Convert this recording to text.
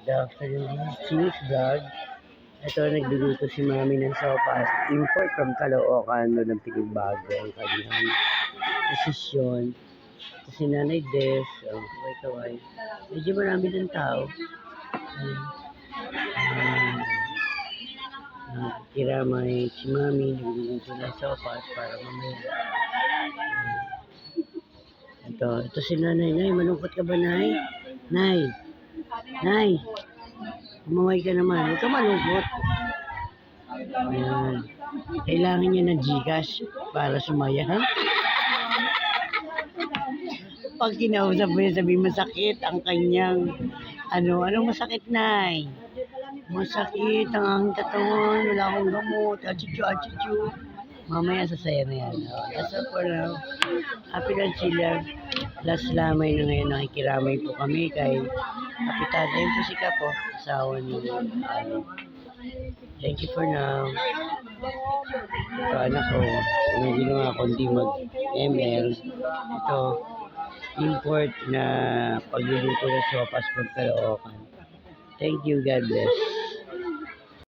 Good afternoon, this is Ching's Vlog. Ito, nagluluto si Mami ng sopas. Import from Caloocan, doon ng Pinagbago ang kanyang posisyon. Ito si Nanay Des, kaway-kaway. Medyo marami ng tao. Kiramay si Mami, nagluluto ng sopas para mamaya. Ito si Nanay. Nay, malungkot ka ba, Nay? Nay! Nay! Umaway ka naman. Huwag ka malungkot. Ayan. Kailangan niya ng Gcash para sumaya. Pag kinausap mo yun, sabihin masakit ang kanyang anong masakit, Nay? Masakit ang aking katawan. Wala akong gamot. Achichu. Mamaya sasaya na yan. That's all for now. Happy lang sila. Last lamay na ngayon. Nakikiramay po kami kay Kapitan. Ayun po si Kapo. Asawa ni Thank you for now. Ito anak ko. Anong ginawa kundi mag-ML. Ito. Import na pagluluto ng sopas from Caloocan. Thank you. God bless.